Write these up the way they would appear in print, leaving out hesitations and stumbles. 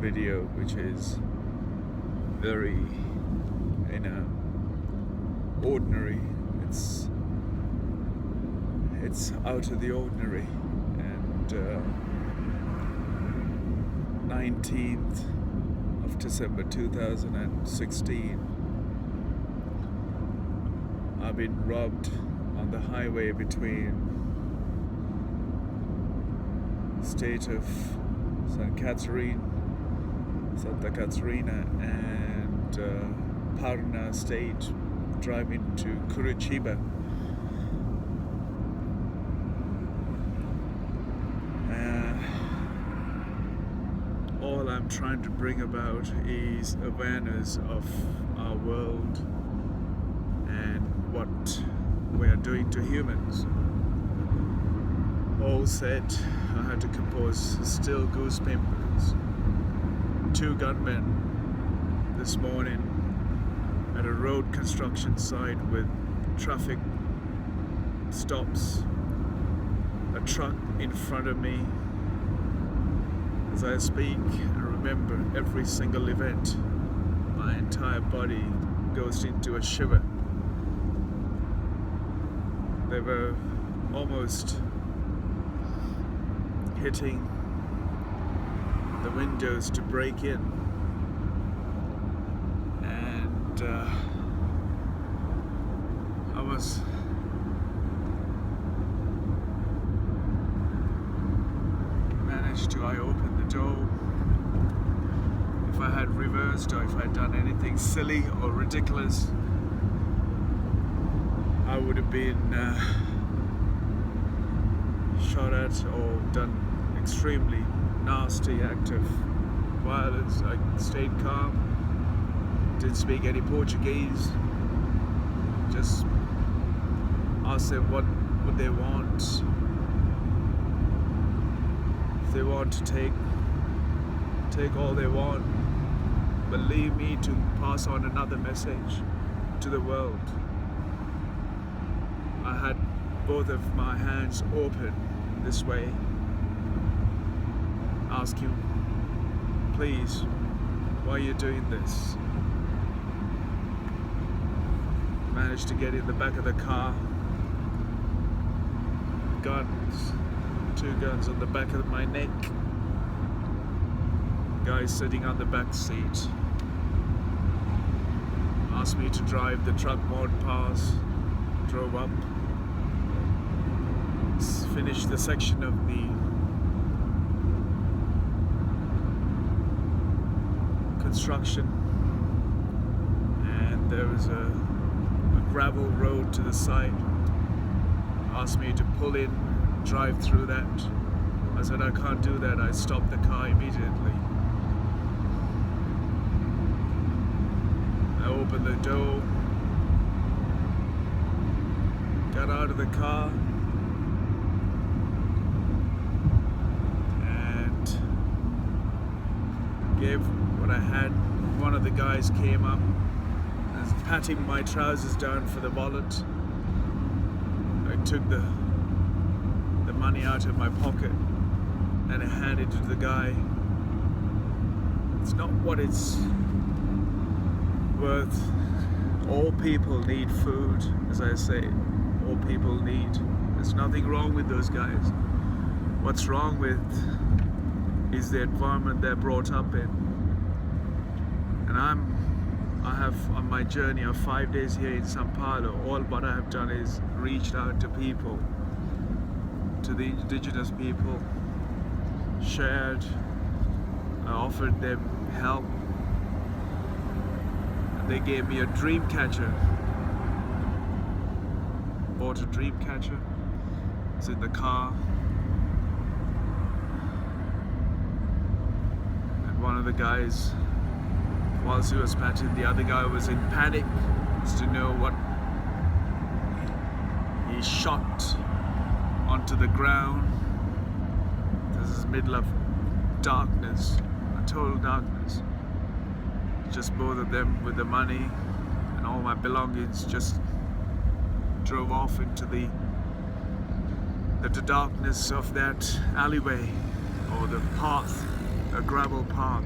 video which is very, ordinary. It's out of the ordinary. And 19th of December 2016, I've been robbed on the highway between state of Santa Catarina and Parna state, driving to Curitiba. All I'm trying to bring about is awareness of our world and what we are doing to humans. All said, I had to compose still goose pimpers. 2 gunmen this morning at a road construction site with traffic stops, a truck in front of me. As I speak and remember every single event, my entire body goes into a shiver. They were almost hitting the windows to break in, and I managed to open the door. If I had reversed or if I had done anything silly or ridiculous, I would have been shot at or done extremely nasty act of violence. I stayed calm, didn't speak any Portuguese, just asked them what would they want. If they want to take all they want, but leave me to pass on another message to the world. I had both of my hands open this way, ask him, please, why are you doing this? Managed to get in the back of the car. Guns, 2 guns on the back of my neck. Guy sitting on the back seat. Asked me to drive the truck more past. Drove up. Finished the section of the construction, and there was a gravel road to the side. Asked me to pull in, drive through that. I said I can't do that. I stopped the car immediately. I opened the door, got out of the car, and gave what I had. One of the guys came up, was patting my trousers down for the wallet. I took the money out of my pocket and I handed it to the guy. It's not what it's worth. All people need food, as I say. All people need. There's nothing wrong with those guys. What's wrong with is the environment they're brought up in. And I have, on my journey of 5 days here in Sao Paulo, all what I have done is reached out to people, to the indigenous people, shared, I offered them help, and they gave me a dream catcher. Bought a dream catcher, it's in the car, and one of the guys, whilst he was patting, the other guy was in panic as to know what. He shot onto the ground. This is middle of darkness, a total darkness. Just both of them with the money and all my belongings just drove off into the darkness of that alleyway or the path, a gravel path.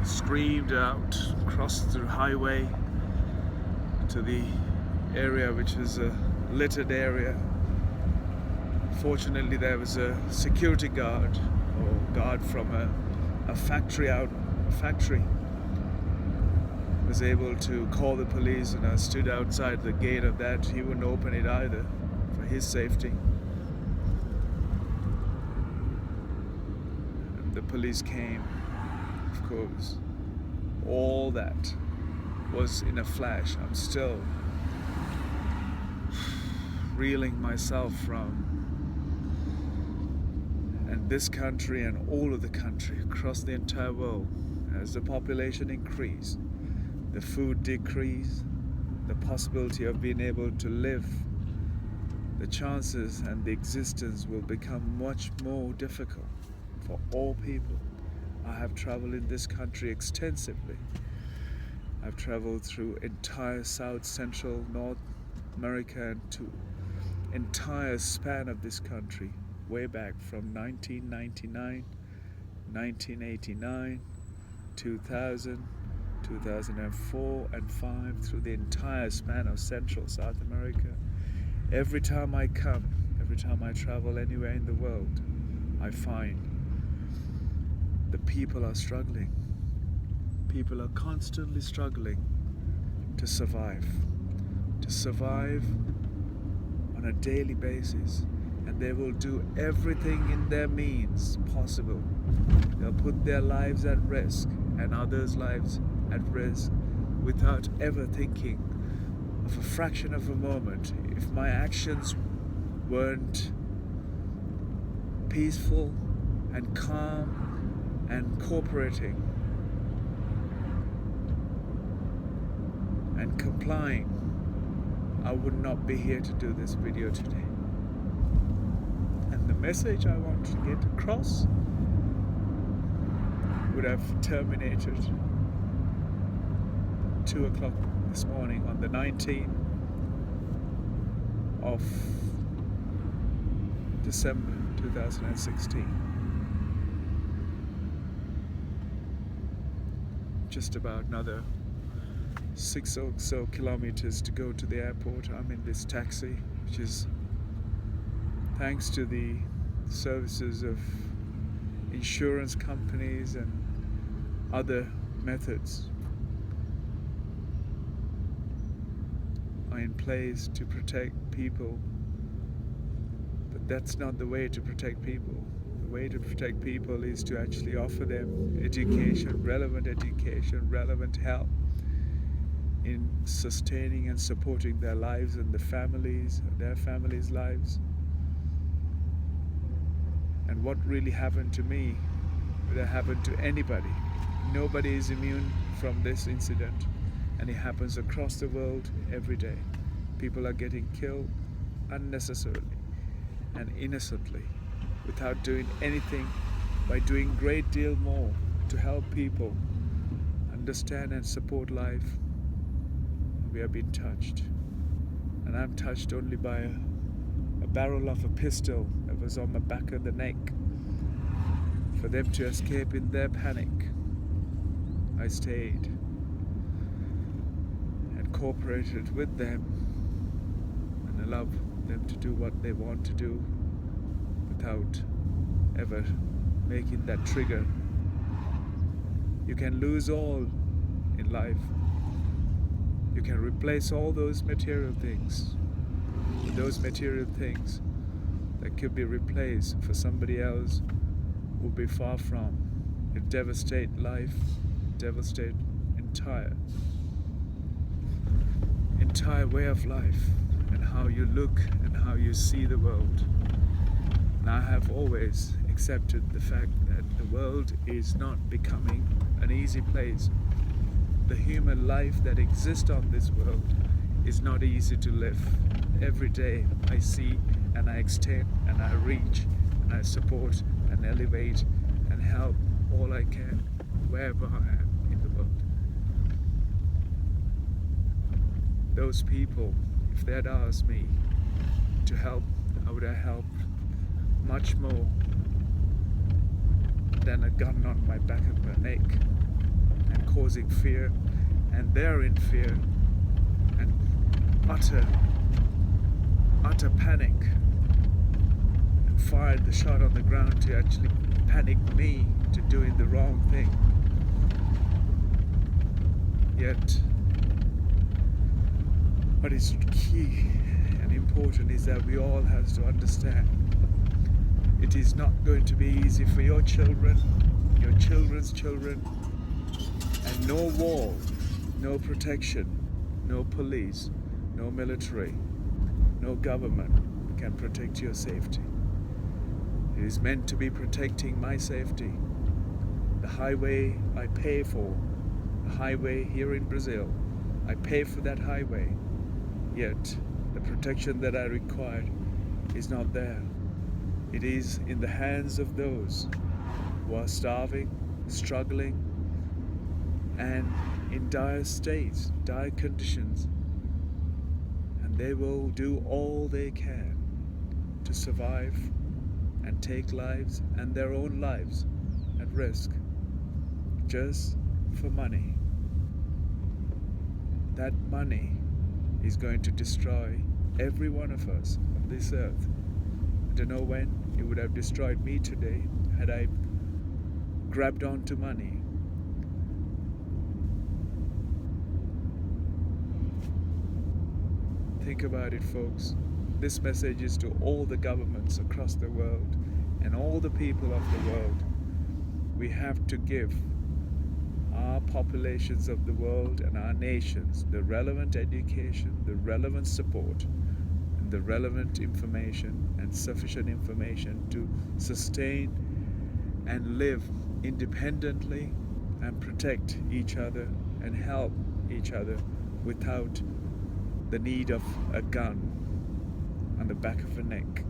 screamed out, crossed the highway to the area which was a littered area. Fortunately, there was a security guard or guard from a factory was able to call the police, and I stood outside the gate of that. He wouldn't open it either for his safety. And the police came, of course. All that was in a flash. I'm still reeling myself from. And this country and all of the country across the entire world, as the population increased, the food decrease, the possibility of being able to live, the chances and the existence will become much more difficult for all people. I have traveled in this country extensively. I've traveled through entire South, Central, North America and to entire span of this country, way back from 1999, 1989, 2000, 2004 and 5, through the entire span of Central South America. Every time I travel anywhere in the world, I find the people are struggling. People are constantly struggling to survive on a daily basis, and they will do everything in their means possible. They'll put their lives at risk and others' lives at risk without ever thinking of a fraction of a moment. If my actions weren't peaceful and calm and cooperating and complying, I would not be here to do this video today. And the message I want to get across would have terminated 2 o'clock this morning on the 19th of December 2016. Just about another 6 or so kilometers to go to the airport. I'm in this taxi, which is thanks to the services of insurance companies and other methods are in place to protect people, but that's not the way to protect people. The way to protect people is to actually offer them education, relevant help in sustaining and supporting their lives and their families' lives. And what really happened to me would have happened to anybody. Nobody is immune from this incident, and it happens across the world every day. People are getting killed unnecessarily and innocently without doing anything, by doing a great deal more to help people understand and support life. We are being touched, and I'm touched only by a barrel of a pistol that was on the back of the neck. For them to escape in their panic, I stayed and cooperated with them and allowed them to do what they want to do without ever making that trigger. You can lose all in life. You can replace all those material things with those material things that could be replaced for somebody else will be far from. It devastates life, devastate entire way of life and how you look and how you see the world. And I have always accepted the fact that the world is not becoming an easy place. The human life that exists on this world is not easy to live. Every day I see and I extend and I reach and I support and elevate and help all I can wherever I am in the world. Those people, if they had asked me to help, I would have helped much more than a gun on my back of my neck. causing fear, and they're in fear and utter panic, and fired the shot on the ground to actually panic me to doing the wrong thing. Yet what is key and important is that we all have to understand it is not going to be easy for your children, your children's children, and no wall, no protection, no police, no military, no government can protect your safety. It is meant to be protecting my safety. The highway I pay for, the highway here in Brazil, I pay for that highway, yet the protection that I required is not there. It is in the hands of those who are starving, struggling, and in dire states, dire conditions, and they will do all they can to survive and take lives and their own lives at risk just for money. That money is going to destroy every one of us on this earth. I don't know when it would have destroyed me today had I grabbed onto money. Think about it, folks. This message is to all the governments across the world and all the people of the world. We have to give our populations of the world and our nations the relevant education, the relevant support, and the relevant information and sufficient information to sustain and live independently and protect each other and help each other without the need of a gun on the back of a neck.